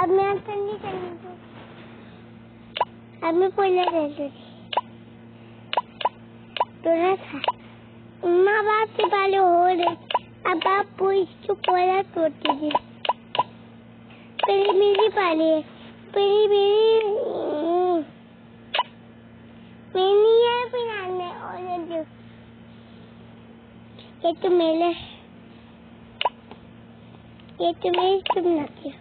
अब मैं ठंडी करनी तो अब मैं पहले दे दूँगी थोड़ा सा माँ बाप से पहले हो रहे अब आप इसको पूरा तोड़ दीजिए पहले मेरी पाली है पहले मेरी है फिर आने और जो ये तो मेरे तुम ना किया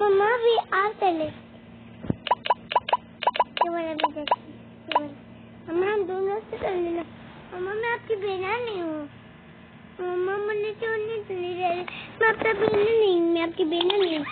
मम्मा भी आप चले मम्मा हम दोनों से कर लेना मम्मा मैं आपकी बेना नहीं हूँ मम्मा मुझे क्यों नहीं चली रही मैं आपका बेना नहीं मैं आपकी बेना नहीं हूँ